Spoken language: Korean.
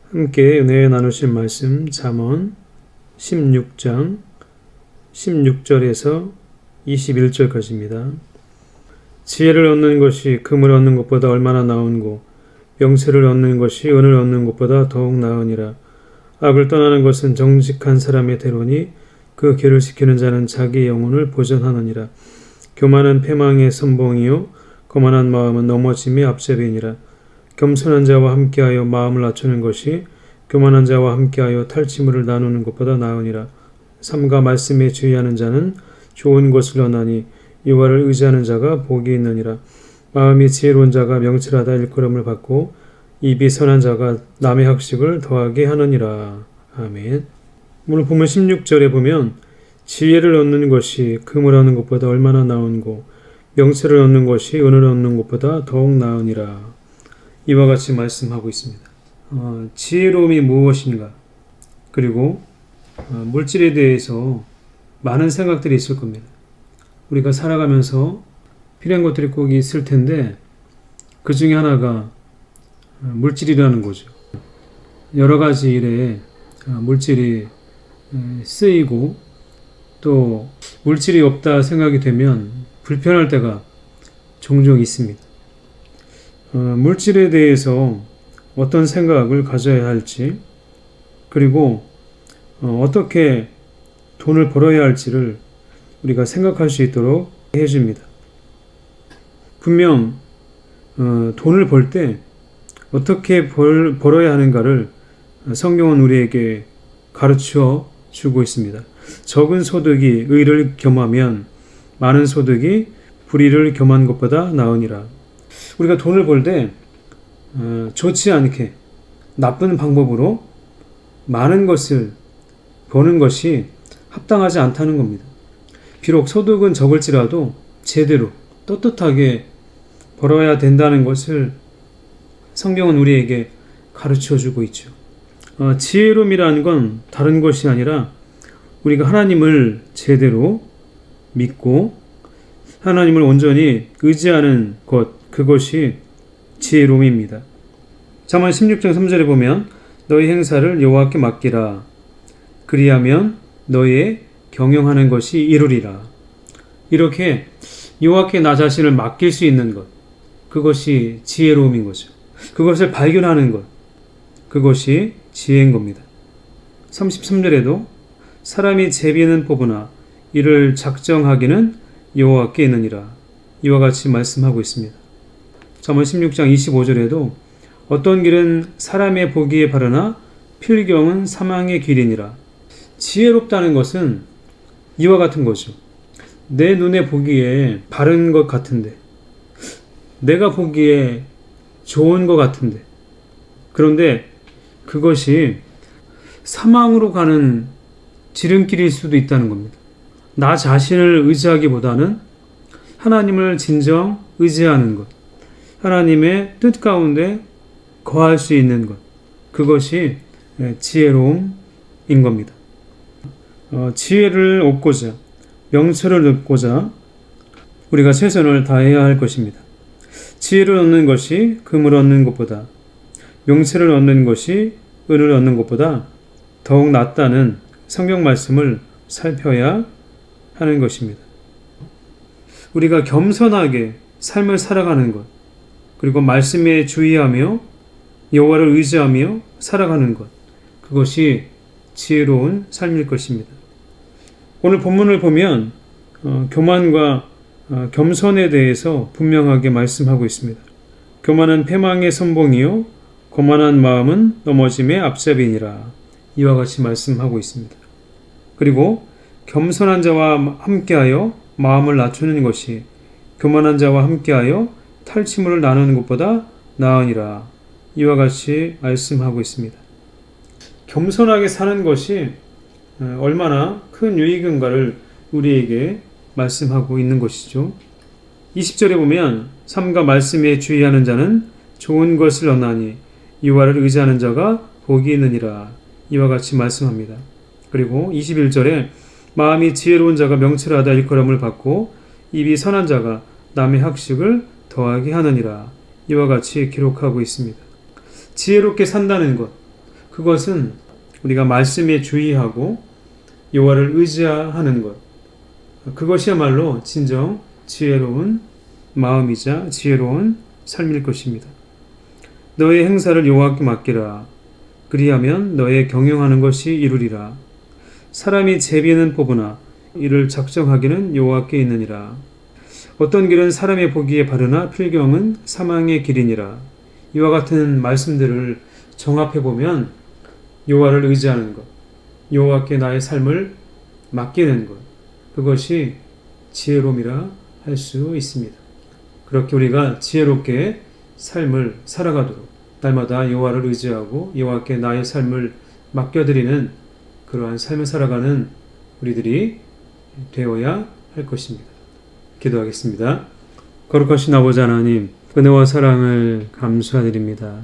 함께 은혜 나누실 말씀 잠언 16장 16절에서 21절까지입니다. 지혜를 얻는 것이 금을 얻는 것보다 얼마나 나은고 명철을 얻는 것이 은을 얻는 것보다 더욱 나으니라. 악을 떠나는 것은 정직한 사람의 대로니 그 길을 지키는 자는 자기 영혼을 보전하느니라. 교만은 패망의 선봉이요 거만한 마음은 넘어짐의 앞잡이니라. 겸손한 자와 함께하여 마음을 낮추는 것이 교만한 자와 함께하여 탈취물을 나누는 것보다 나으니라. 삼가 말씀에 주의하는 자는 좋은 것을 얻나니 여호와를 의지하는 자가 복이 있느니라. 마음이 지혜로운 자가 명철하다 일컬음을 받고 입이 선한 자가 남의 학식을 더하게 하느니라. 아멘. 오늘 보면 16절에 보면 지혜를 얻는 것이 금을 얻는 것보다 얼마나 나은고 명철을 얻는 것이 은을 얻는 것보다 더욱 나으니라. 이와 같이 말씀하고 있습니다. 지혜로움이 무엇인가? 그리고 물질에 대해서 많은 생각들이 있을 겁니다. 우리가 살아가면서 필요한 것들이 꼭 있을 텐데 그 중에 하나가 물질이라는 거죠. 여러 가지 일에 물질이 쓰이고 또 물질이 없다 생각이 되면 불편할 때가 종종 있습니다. 물질에 대해서 어떤 생각을 가져야 할지 그리고 어떻게 돈을 벌어야 할지를 우리가 생각할 수 있도록 해줍니다. 분명 돈을 벌 때 어떻게 벌어야 하는가를 성경은 우리에게 가르쳐 주고 있습니다. 적은 소득이 의를 겸하면 많은 소득이 불의를 겸한 것보다 나으니라. 우리가 돈을 벌 때 좋지 않게 나쁜 방법으로 많은 것을 버는 것이 합당하지 않다는 겁니다. 비록 소득은 적을지라도 제대로 떳떳하게 벌어야 된다는 것을 성경은 우리에게 가르쳐 주고 있죠. 지혜로움이라는 건 다른 것이 아니라 우리가 하나님을 제대로 믿고 하나님을 온전히 의지하는 것, 그것이 지혜로움입니다. 잠언 16장 3절에 보면 너희 행사를 여호와께 맡기라. 그리하면 너희의 경영하는 것이 이루리라. 이렇게 여호와께 나 자신을 맡길 수 있는 것, 그것이 지혜로움인 거죠. 그것을 발견하는 것, 그것이 지혜인 겁니다. 33절에도 사람이 제비는 뽑으나 이를 작정하기는 여호와께 있느니라. 이와 같이 말씀하고 있습니다. 잠언 16장 25절에도 어떤 길은 사람의 보기에 바르나 필경은 사망의 길이니라. 지혜롭다는 것은 이와 같은 거죠. 내 눈에 보기에 바른 것 같은데 내가 보기에 좋은 것 같은데 그런데 그것이 사망으로 가는 지름길일 수도 있다는 겁니다. 나 자신을 의지하기보다는 하나님을 진정 의지하는 것, 하나님의 뜻 가운데 거할 수 있는 것, 그것이 지혜로움인 겁니다. 지혜를 얻고자, 명철을 얻고자 우리가 최선을 다해야 할 것입니다. 지혜를 얻는 것이 금을 얻는 것보다, 명철을 얻는 것이 은을 얻는 것보다 더욱 낫다는 성경 말씀을 살펴야 하는 것입니다. 우리가 겸손하게 삶을 살아가는 것, 그리고 말씀에 주의하며 여호와를 의지하며 살아가는 것, 그것이 지혜로운 삶일 것입니다. 오늘 본문을 보면 교만과 겸손에 대해서 분명하게 말씀하고 있습니다. 교만은 패망의 선봉이요 거만한 마음은 넘어짐의 앞잡이니라. 이와 같이 말씀하고 있습니다. 그리고 겸손한 자와 함께하여 마음을 낮추는 것이 교만한 자와 함께하여 탈취물을 나누는 것보다 나으니라. 이와 같이 말씀하고 있습니다. 겸손하게 사는 것이 얼마나 큰 유익인가를 우리에게 말씀하고 있는 것이죠. 20절에 보면 삼가 말씀에 주의하는 자는 좋은 것을 얻나니 여호와를 의지하는 자가 복이 있느니라. 이와 같이 말씀합니다. 그리고 21절에 마음이 지혜로운 자가 명철하다 일컬음을 받고 입이 선한 자가 남의 학식을 더하게 하느니라. 이와 같이 기록하고 있습니다. 지혜롭게 산다는 것, 그것은 우리가 말씀에 주의하고 여호와를 의지하는 것, 그것이야말로 진정 지혜로운 마음이자 지혜로운 삶일 것입니다. 너의 행사를 여호와께 맡기라. 그리하면 너의 경영하는 것이 이루리라. 사람이 제비는 뽑으나 이를 작정하기는 여호와께 있느니라. 어떤 길은 사람의 보기에 바르나 필경은 사망의 길이니라. 이와 같은 말씀들을 정합해 보면 여호와를 의지하는 것, 여호와께 나의 삶을 맡기는 것, 그것이 지혜로움이라 할 수 있습니다. 그렇게 우리가 지혜롭게 삶을 살아가도록 날마다 여호와를 의지하고 여호와께 나의 삶을 맡겨드리는 그러한 삶을 살아가는 우리들이 되어야 할 것입니다. 기도하겠습니다. 거룩하신 아버지 하나님, 은혜와 사랑을 감사드립니다.